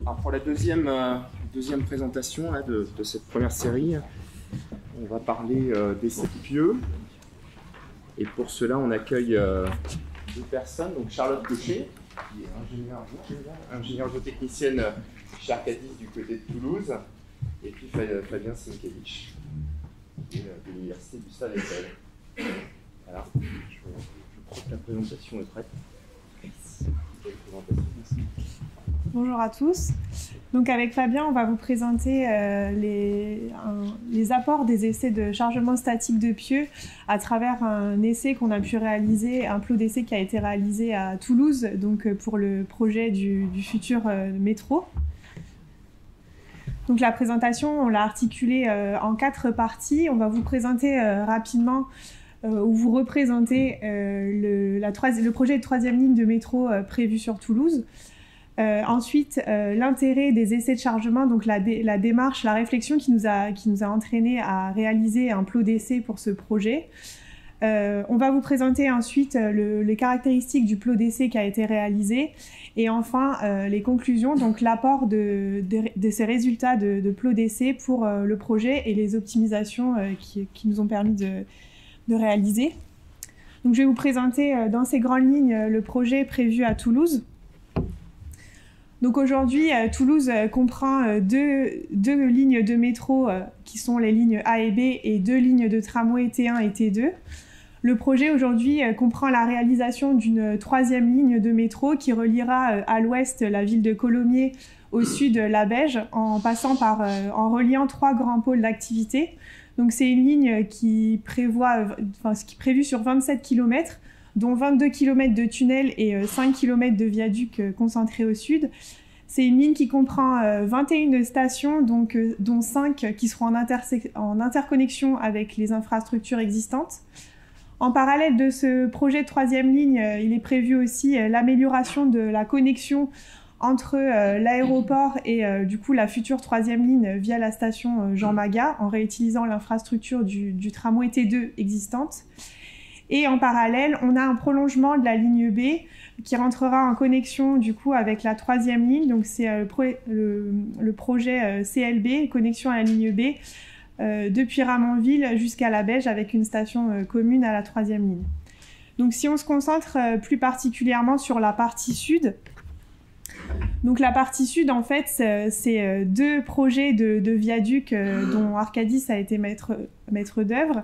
Alors pour la deuxième présentation là, de cette première série, on va parler d'essais pieux. Et pour cela, on accueille deux personnes. Donc Charlotte Cochet, qui est ingénieure géotechnicienne chez Arcadis du côté de Toulouse, et puis Fabien Sienkiewicz de l'Université Gustave Eiffel. Voilà, je crois que la présentation est prête. Bonjour à tous. Donc avec Fabien, on va vous présenter les apports des essais de chargement statique de pieux à travers un essai qu'on a pu réaliser, un plot d'essai qui a été réalisé à Toulouse, donc pour le projet du futur métro. Donc la présentation, on l'a articulée en 4 parties. On va vous présenter rapidement où vous représentez le projet de 3e ligne de métro prévu sur Toulouse. Ensuite, l'intérêt des essais de chargement, donc la démarche, la réflexion qui nous a entraîné à réaliser un plot d'essai pour ce projet. On va vous présenter ensuite les caractéristiques du plot d'essai qui a été réalisé. Et enfin, les conclusions, donc l'apport de ces résultats de plot d'essai pour le projet et les optimisations qui nous ont permis de réaliser. Donc, je vais vous présenter dans ces grandes lignes le projet prévu à Toulouse. Donc aujourd'hui, Toulouse comprend deux lignes de métro qui sont les lignes A et B et 2 lignes de tramway T1 et T2. Le projet aujourd'hui comprend la réalisation d'une 3e ligne de métro qui reliera à l'ouest la ville de Colomiers, au sud la Beige, en reliant 3 grands pôles d'activité. Donc c'est une ligne qui est prévue sur 27 km, dont 22 km de tunnels et 5 km de viaducs concentrés au sud. C'est une ligne qui comprend 21 stations, dont 5 qui seront en interconnexion avec les infrastructures existantes. En parallèle de ce projet de 3e ligne, il est prévu aussi l'amélioration de la connexion entre l'aéroport et du coup la future 3e ligne via la station Jean Magat, en réutilisant l'infrastructure du tramway T2 existante. Et en parallèle, on a un prolongement de la ligne B qui rentrera en connexion du coup avec la 3e ligne. Donc c'est le projet CLB, connexion à la ligne B, depuis Ramonville jusqu'à la Beige avec une station commune à la 3e ligne. Donc si on se concentre plus particulièrement sur la partie sud, donc la partie sud, en fait, c'est 2 projets de viaducs dont Arcadis a été maître d'œuvre.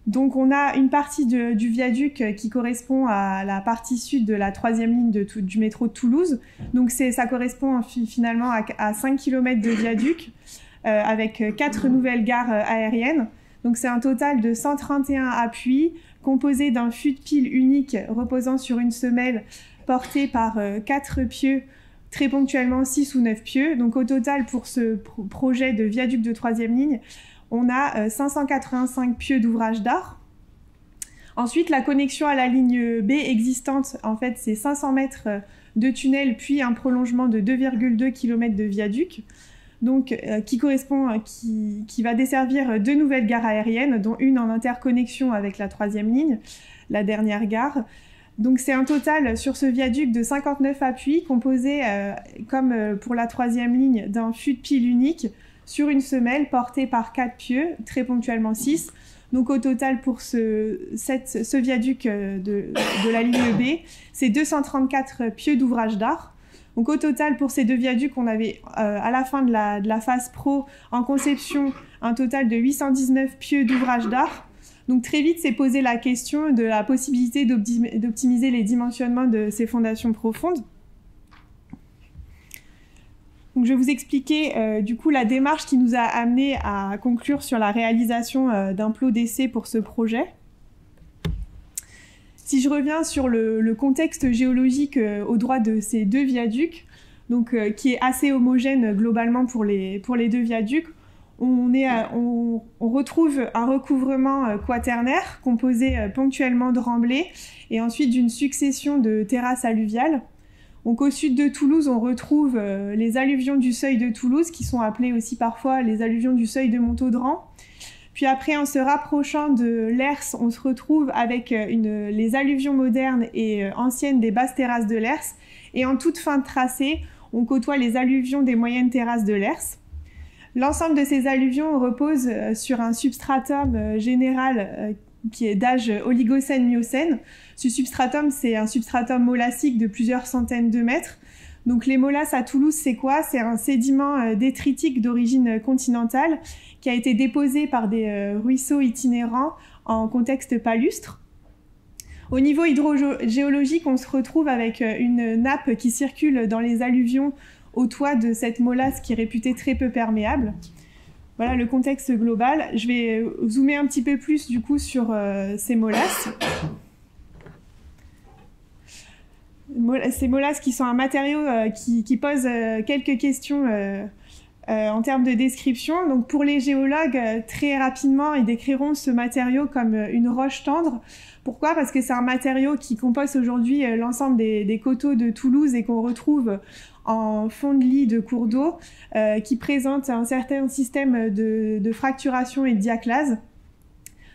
Donc on a une partie du viaduc qui correspond à la partie sud de la 3e ligne du métro de Toulouse. Donc ça correspond finalement à 5 km de viaduc avec 4 nouvelles gares aériennes. Donc c'est un total de 131 appuis composés d'un fût de pile unique reposant sur une semelle portée par 4 pieux, très ponctuellement 6 ou 9 pieux. Donc au total pour ce projet de viaduc de 3e ligne, on a 585 pieux d'ouvrage d'art. Ensuite, la connexion à la ligne B existante, en fait, c'est 500 mètres de tunnel, puis un prolongement de 2,2 km de viaduc, donc qui va desservir 2 nouvelles gares aériennes, dont une en interconnexion avec la 3e ligne, la dernière gare. Donc c'est un total sur ce viaduc de 59 appuis, composé, comme pour la 3e ligne, d'un fût de pile unique, sur une semelle portée par 4 pieux, très ponctuellement 6. Donc au total pour ce viaduc de la ligne B, c'est 234 pieux d'ouvrage d'art. Donc au total pour ces 2 viaducs, on avait à la fin de la phase pro en conception un total de 819 pieux d'ouvrage d'art. Donc très vite s'est posé la question de la possibilité d'optimiser les dimensionnements de ces fondations profondes. Donc, je vais vous expliquer du coup la démarche qui nous a amené à conclure sur la réalisation d'un plot d'essai pour ce projet. Si je reviens sur le contexte géologique au droit de ces 2 viaducs, donc, qui est assez homogène globalement pour les 2 viaducs, on retrouve un recouvrement quaternaire composé ponctuellement de remblais et ensuite d'une succession de terrasses alluviales. Donc au sud de Toulouse, on retrouve les alluvions du seuil de Toulouse, qui sont appelées aussi parfois les alluvions du seuil de Montaudran. Puis après, en se rapprochant de l'Hers, on se retrouve avec les alluvions modernes et anciennes des basses terrasses de l'Hers. Et en toute fin de tracé, on côtoie les alluvions des moyennes terrasses de l'Hers. L'ensemble de ces alluvions repose sur un substratum général qui est d'âge Oligocène-Miocène. Ce substratum, c'est un substratum molassique de plusieurs centaines de mètres. Donc les molasses à Toulouse, c'est quoi? C'est un sédiment détritique d'origine continentale qui a été déposé par des ruisseaux itinérants en contexte palustre. Au niveau hydrogéologique, on se retrouve avec une nappe qui circule dans les alluvions au toit de cette molasse qui est réputée très peu perméable. Voilà le contexte global. Je vais zoomer un petit peu plus du coup sur ces molasses. Ces molasses qui sont un matériau qui pose quelques questions en termes de description. Donc pour les géologues, très rapidement, ils décriront ce matériau comme une roche tendre. Pourquoi? Parce que c'est un matériau qui compose aujourd'hui l'ensemble des coteaux de Toulouse et qu'on retrouve en fond de lit de cours d'eau, qui présente un certain système de fracturation et de diaclase.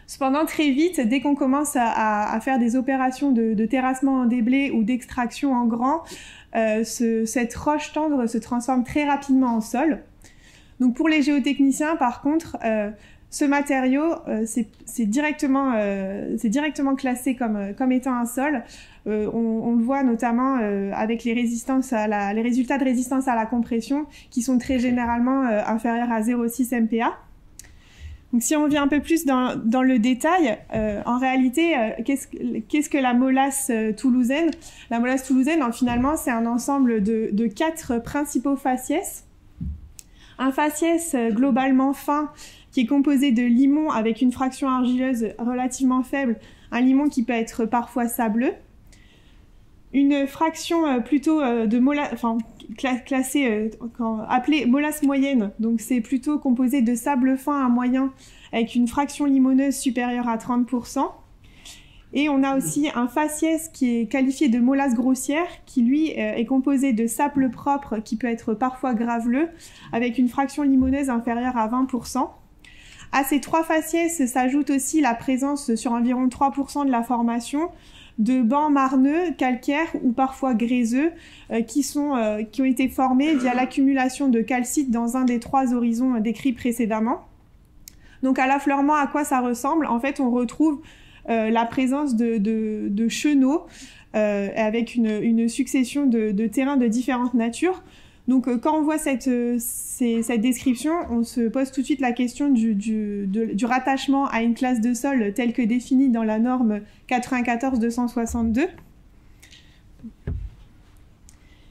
Cependant, très vite, dès qu'on commence à faire des opérations de terrassement en déblai ou d'extraction en grand, cette roche tendre se transforme très rapidement en sol. Donc pour les géotechniciens, par contre, ce matériau, c'est directement classé comme étant un sol. On le voit notamment avec les résultats de résistance à la compression qui sont très généralement inférieurs à 0,6 MPa. Donc si on revient un peu plus dans le détail, en réalité, qu'est-ce que la molasse toulousaine? La molasse toulousaine, finalement, c'est un ensemble de 4 principaux faciès. Un faciès globalement fin qui est composé de limon avec une fraction argileuse relativement faible, un limon qui peut être parfois sableux. Une fraction plutôt de molasse, classée, appelée molasse moyenne, donc c'est plutôt composé de sable fin à moyen avec une fraction limoneuse supérieure à 30%. Et on a aussi un faciès qui est qualifié de molasse grossière, qui lui est composé de sable propre qui peut être parfois graveleux, avec une fraction limoneuse inférieure à 20%. À ces 3 faciès s'ajoute aussi la présence sur environ 3% de la formation de bancs marneux, calcaires ou parfois gréseux qui ont été formés via l'accumulation de calcite dans un des 3 horizons décrits précédemment. Donc à l'affleurement, à quoi ça ressemble? En fait, on retrouve la présence de chenaux avec une succession de terrains de différentes natures. Donc quand on voit cette description, on se pose tout de suite la question du rattachement à une classe de sol telle que définie dans la norme 94-262.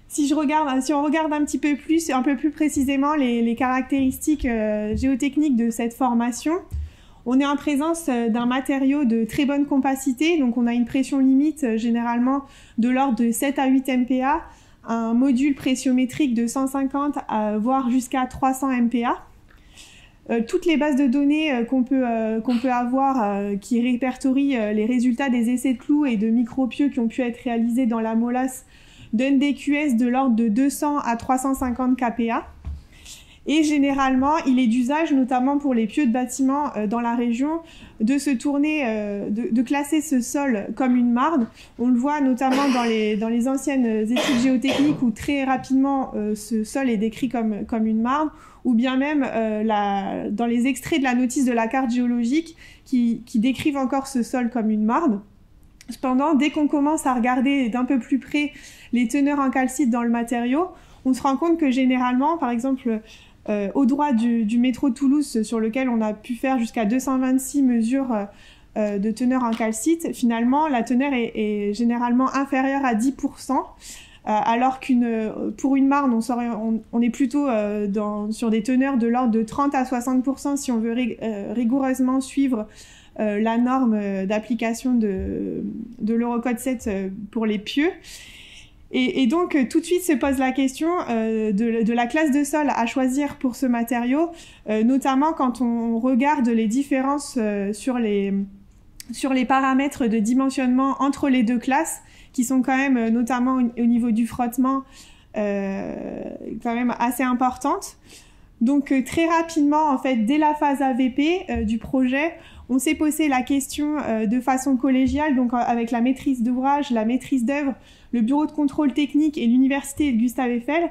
Si on regarde un peu plus précisément les caractéristiques géotechniques de cette formation, on est en présence d'un matériau de très bonne compacité, donc on a une pression limite généralement de l'ordre de 7 à 8 MPa, un module pressiométrique de 150 voire jusqu'à 300 MPa. Toutes les bases de données qu'on peut avoir qui répertorient les résultats des essais de clous et de micropieux qui ont pu être réalisés dans la molasse donnent des QS de l'ordre de 200 à 350 kPa. Et généralement, il est d'usage, notamment pour les pieux de bâtiments dans la région, de se tourner, de classer ce sol comme une marne. On le voit notamment dans les anciennes études géotechniques où très rapidement ce sol est décrit comme une marne, ou bien même dans les extraits de la notice de la carte géologique qui décrivent encore ce sol comme une marne. Cependant, dès qu'on commence à regarder d'un peu plus près les teneurs en calcite dans le matériau, on se rend compte que généralement, par exemple, au droit du métro de Toulouse, sur lequel on a pu faire jusqu'à 226 mesures de teneur en calcite, finalement, la teneur est généralement inférieure à 10%, alors pour une marne, on est plutôt sur des teneurs de l'ordre de 30 à 60% si on veut rigoureusement suivre la norme d'application de l'Eurocode 7 pour les pieux. Et donc, tout de suite se pose la question de la classe de sol à choisir pour ce matériau, notamment quand on regarde les différences sur les paramètres de dimensionnement entre les 2 classes, qui sont quand même, notamment au niveau du frottement, quand même assez importantes. Donc très rapidement, en fait, dès la phase AVP du projet, on s'est posé la question de façon collégiale, donc avec la maîtrise d'ouvrage, la maîtrise d'œuvre, le bureau de contrôle technique et l'université Gustave Eiffel,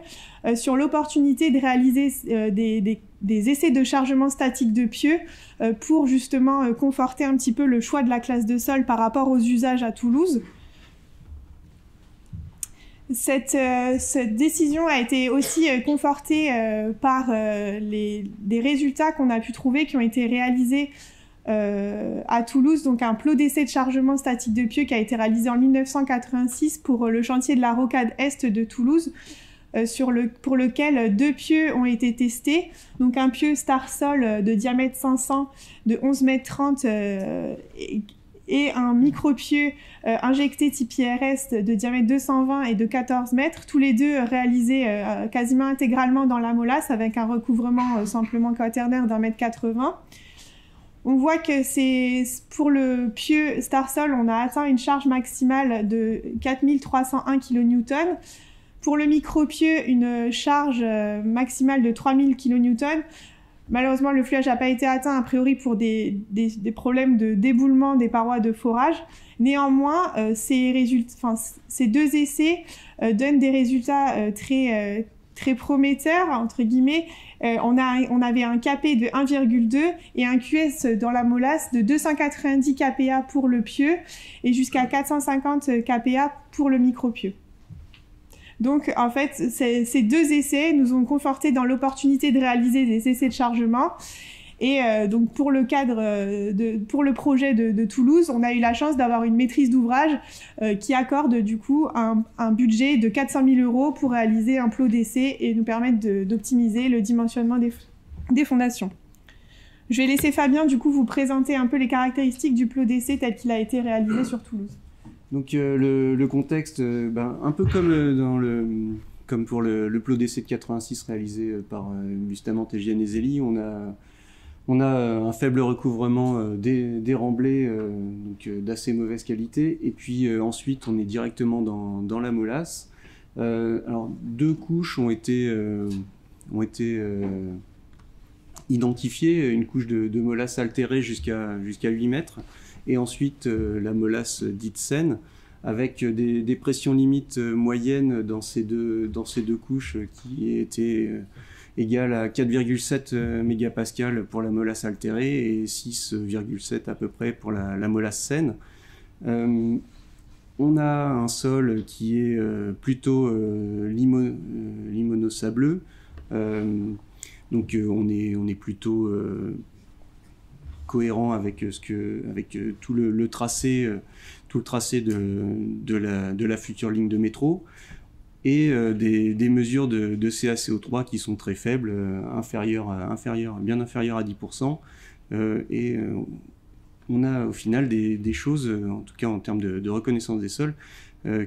sur l'opportunité de réaliser des essais de chargement statique de pieux pour justement conforter un petit peu le choix de la classe de sol par rapport aux usages à Toulouse. Cette décision a été aussi confortée par des résultats qu'on a pu trouver qui ont été réalisés à Toulouse, donc un plot d'essai de chargement statique de pieux qui a été réalisé en 1986 pour le chantier de la rocade Est de Toulouse, pour lequel 2 pieux ont été testés, donc un pieu Starsol de diamètre 500 de 11,30 m et un micro-pieu injecté type IRS de diamètre 220 et de 14 mètres, tous les deux réalisés quasiment intégralement dans la molasse avec un recouvrement simplement quaternaire d'1,80 m. On voit que pour le pieu Starsol, on a atteint une charge maximale de 4301 kN. Pour le micro-pieu, une charge maximale de 3000 kN. Malheureusement, le fluage n'a pas été atteint a priori pour des problèmes de déboulement des parois de forage. Néanmoins, ces 2 essais donnent des résultats très prometteurs, entre guillemets. On avait un KP de 1,2 et un QS dans la molasse de 290 kPa pour le pieu et jusqu'à 450 kPa pour le micro-pieu. Donc, en fait, ces 2 essais nous ont conforté dans l'opportunité de réaliser des essais de chargement. Et donc, pour le projet de Toulouse, on a eu la chance d'avoir une maîtrise d'ouvrage qui accorde du coup un budget de 400 000 € pour réaliser un plot d'essai et nous permettre d'optimiser le dimensionnement des fondations. Je vais laisser Fabien du coup vous présenter un peu les caractéristiques du plot d'essai tel qu'il a été réalisé sur Toulouse. Donc le contexte, un peu comme pour le plot d'essai de 86 réalisé par Bustamante et Gianezzelli, on a un faible recouvrement des remblais d'assez mauvaise qualité, et puis ensuite on est directement dans la molasse. Alors 2 couches ont été identifiées, une couche de molasse altérée jusqu'à 8 mètres, et ensuite la molasse dite saine, avec des pressions limites moyennes dans ces deux couches qui étaient égales à 4,7 mégapascal pour la molasse altérée et 6,7 à peu près pour la molasse saine. On a un sol qui est plutôt limono-sableux, donc on est plutôt cohérent avec tout le tracé de la future ligne de métro, et des mesures de CaCO3 qui sont très faibles, bien inférieures à 10%, et on a au final des choses, en tout cas en termes de reconnaissance des sols,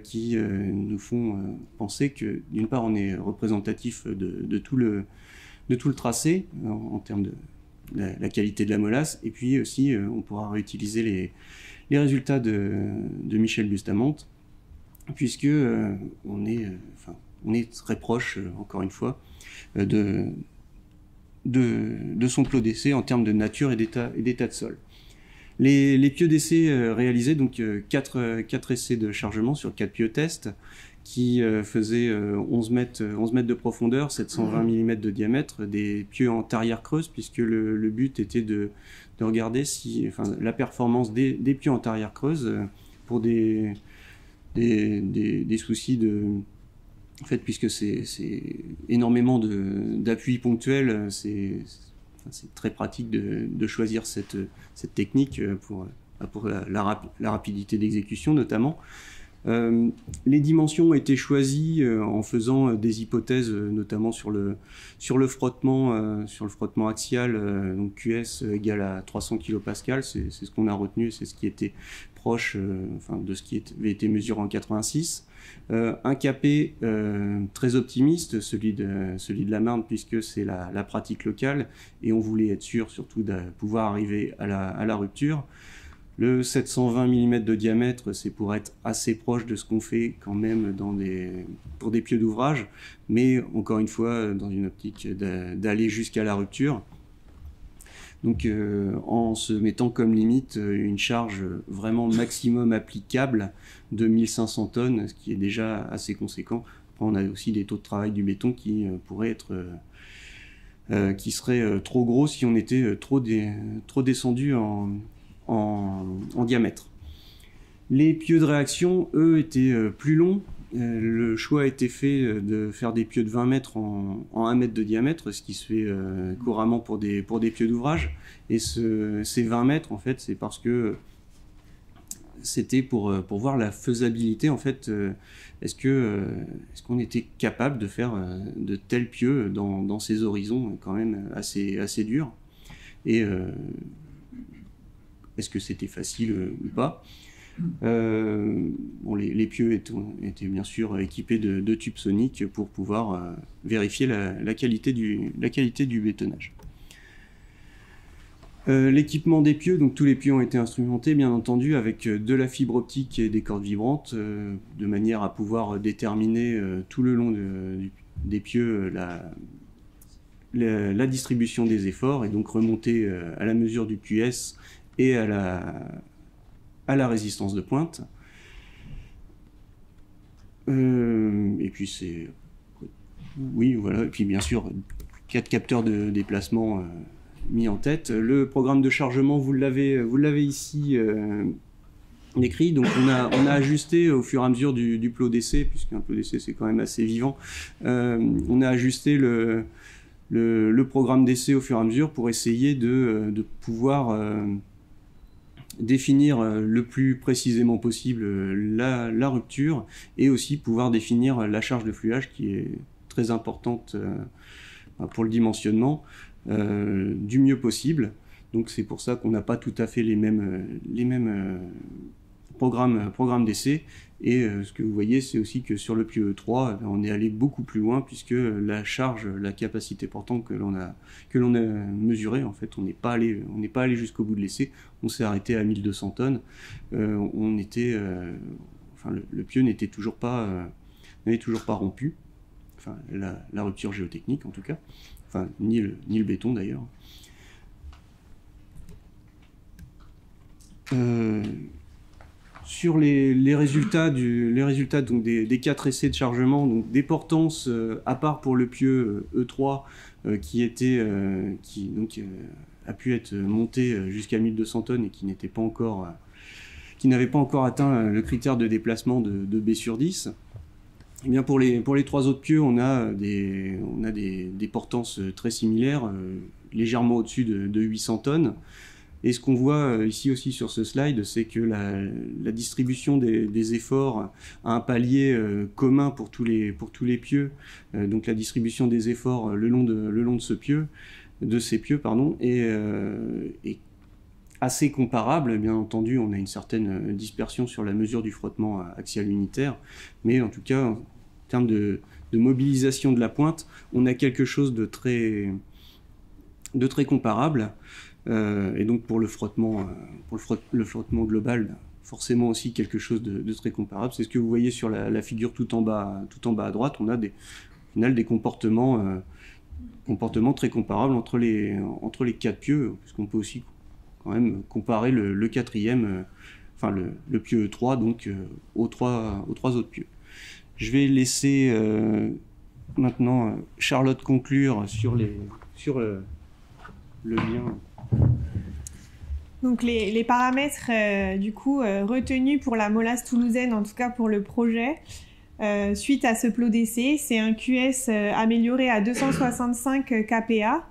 qui nous font penser que d'une part on est représentatif de tout le tracé en termes de la qualité de la molasse, et puis aussi on pourra réutiliser les résultats de Michel Bustamante, puisque on est très proche, encore une fois, de son plot d'essai en termes de nature et d'état de sol. Les pieux d'essai réalisés, donc 4 essais de chargement sur 4 pieux tests, qui faisaient 11 mètres de profondeur, 720 mm de diamètre, des pieux en tarière creuse, puisque le but était de regarder la performance des pieux en tarière creuse pour des soucis en fait, puisque c'est énormément d'appui ponctuel, c'est très pratique de choisir cette technique pour la rapidité d'exécution notamment. Les dimensions ont été choisies en faisant des hypothèses, notamment sur le frottement axial, donc QS égale à 300 kPa, c'est ce qu'on a retenu, c'est ce qui était proche de ce qui avait été mesuré en 86. Un KP très optimiste, celui de la Marne, puisque c'est la pratique locale, et on voulait être sûr surtout de pouvoir arriver à la rupture. Le 720 mm de diamètre, c'est pour être assez proche de ce qu'on fait quand même pour des pieux d'ouvrage, mais encore une fois, dans une optique d'aller jusqu'à la rupture. Donc en se mettant comme limite une charge vraiment maximum applicable de 1500 tonnes, ce qui est déjà assez conséquent. Après, on a aussi des taux de travail du béton qui pourraient être... qui seraient trop gros si on était trop descendu en diamètre. Les pieux de réaction, eux, étaient plus longs. Le choix a été fait de faire des pieux de 20 mètres en 1 mètre de diamètre, ce qui se fait couramment pour des pieux d'ouvrage. Et ces 20 mètres, en fait, c'est parce que c'était pour voir la faisabilité, en fait. Est-ce qu'on était capable de faire de tels pieux dans ces horizons quand même assez durs, et est-ce que c'était facile ou pas? Bon, les pieux étaient bien sûr équipés de tubes soniques pour pouvoir vérifier la qualité du bétonnage. L'équipement des pieux, donc tous les pieux ont été instrumentés bien entendu avec de la fibre optique et des cordes vibrantes, de manière à pouvoir déterminer tout le long des pieux la distribution des efforts, et donc remonter à la mesure du QS et à la résistance de pointe. Et puis c'est... Oui, voilà. Et puis bien sûr, 4 capteurs de déplacement mis en tête. Le programme de chargement, vous l'avez ici décrit. Donc on a ajusté au fur et à mesure du plot d'essai, puisqu'un plot d'essai c'est quand même assez vivant. On a ajusté le programme d'essai au fur et à mesure pour essayer de pouvoir définir le plus précisément possible la rupture, et aussi pouvoir définir la charge de fluage qui est très importante pour le dimensionnement du mieux possible. Donc c'est pour ça qu'on n'a pas tout à fait les mêmes programmes d'essai. Et ce que vous voyez, c'est aussi que sur le pieux E3, on est allé beaucoup plus loin, puisque la charge, la capacité portante que l'on a mesurée, en fait, on n'est pas allé jusqu'au bout de l'essai. On s'est arrêté à 1200 tonnes. Le pieux n'était toujours pas rompu. Enfin, la rupture géotechnique en tout cas. Enfin, ni le béton d'ailleurs. Sur les résultats donc des 4 essais de chargement, donc des portances à part pour le pieux E3 qui a pu être monté jusqu'à 1200 tonnes et qui n'avait pas encore atteint le critère de déplacement de B sur 10. Et bien pour les 3 autres pieux, on a des portances très similaires, légèrement au-dessus de 800 tonnes. Et ce qu'on voit ici aussi sur ce slide, c'est que la distribution des efforts a un palier commun pour tous les pieux. Donc la distribution des efforts le long de ces pieux, est assez comparable. Bien entendu, on a une certaine dispersion sur la mesure du frottement axial unitaire, mais en tout cas, en termes de mobilisation de la pointe, on a quelque chose de très comparable. Et donc pour le frottement global, forcément aussi quelque chose de très comparable. C'est ce que vous voyez sur la figure tout en bas à droite. On a au final des comportements très comparables entre les 4 pieux, puisqu'on peut aussi quand même comparer le quatrième, enfin le pieux E3, donc aux trois autres pieux. Je vais laisser maintenant Charlotte conclure sur le lien. Donc les paramètres retenus pour la molasse toulousaine, en tout cas pour le projet, suite à ce plot d'essai, c'est un QS amélioré à 265 kPa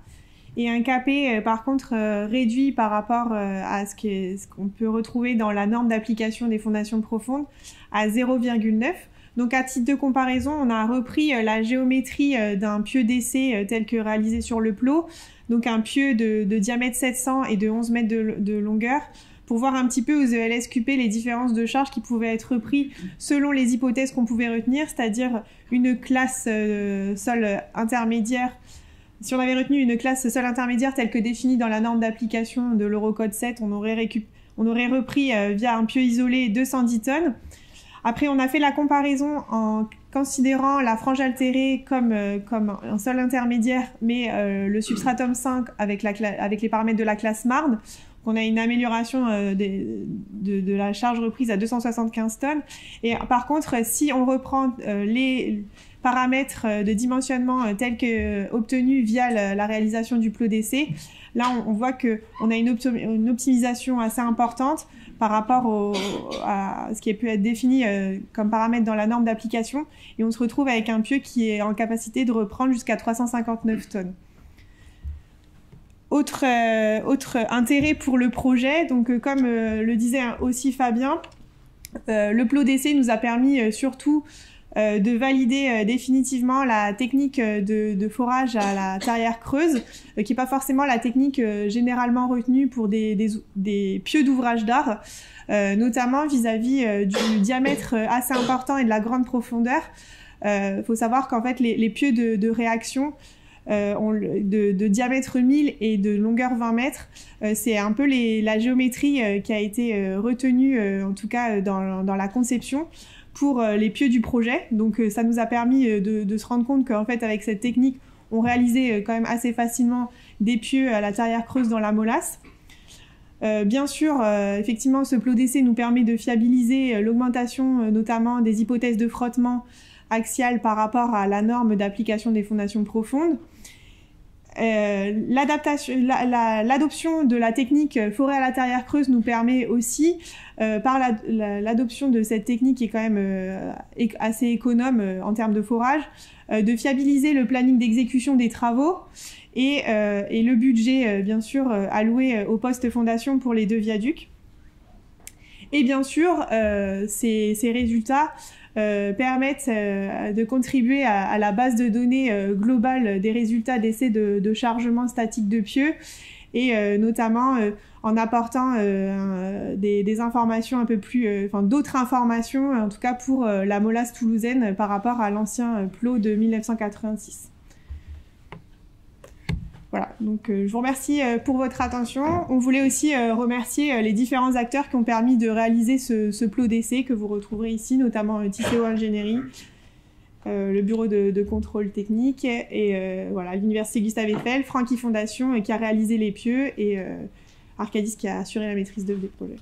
et un KP par contre réduit par rapport à ce qu'on peut retrouver dans la norme d'application des fondations profondes à 0,9. Donc à titre de comparaison, on a repris la géométrie d'un pieux d'essai tel que réalisé sur le plot, donc un pieux de diamètre 700 et de 11 mètres de longueur, pour voir un petit peu aux ELSQP les différences de charges qui pouvaient être reprises selon les hypothèses qu'on pouvait retenir, c'est-à-dire une classe sol intermédiaire. Si on avait retenu une classe sol intermédiaire telle que définie dans la norme d'application de l'Eurocode 7, on on aurait repris via un pieu isolé 210 tonnes. Après, on a fait la comparaison en considérant la frange altérée comme un sol intermédiaire, mais le substratum 5 avec les paramètres de la classe Marne. On a une amélioration de la charge reprise à 275 tonnes. Et par contre, si on reprend les paramètres de dimensionnement tels que obtenus via la réalisation du plot d'essai, là on voit qu'on a une optimisation assez importante par rapport à ce qui a pu être défini comme paramètre dans la norme d'application, et on se retrouve avec un pieu qui est en capacité de reprendre jusqu'à 359 tonnes. Autre intérêt pour le projet, donc comme le disait aussi Fabien, le plot d'essai nous a permis surtout de valider définitivement la technique de forage à la terrière creuse, qui n'est pas forcément la technique généralement retenue pour des pieux d'ouvrage d'art, notamment vis-à-vis du diamètre assez important et de la grande profondeur. Faut savoir qu'en fait les pieux de réaction de diamètre 1000 et de longueur 20 mètres, c'est un peu la géométrie qui a été retenue, en tout cas dans la conception, pour les pieux du projet. Donc ça nous a permis de se rendre compte qu'en fait avec cette technique, on réalisait quand même assez facilement des pieux à la terrière creuse dans la molasse. Bien sûr, effectivement, ce plot d'essai nous permet de fiabiliser l'augmentation notamment des hypothèses de frottement axial par rapport à la norme d'application des fondations profondes. L'adoption de la technique forêt à la terrière creuse nous permet aussi, par l'adoption de cette technique qui est quand même assez économe en termes de forage, de fiabiliser le planning d'exécution des travaux et le budget, bien sûr, alloué au poste fondation pour les 2 viaducs. Et bien sûr, ces résultats permettent de contribuer à la base de données globale des résultats d'essais de chargement statique de pieux, et notamment en apportant des informations un peu plus, d'autres informations, en tout cas pour la molasse toulousaine par rapport à l'ancien plot de 1986. Voilà, donc je vous remercie pour votre attention. On voulait aussi remercier les différents acteurs qui ont permis de réaliser ce plot d'essai que vous retrouverez ici, notamment Tisséo Ingénierie, le bureau de contrôle technique, et voilà, l'université Gustave Eiffel, Francky Fondation qui a réalisé les pieux, et Arcadis qui a assuré la maîtrise d'œuvre des projets.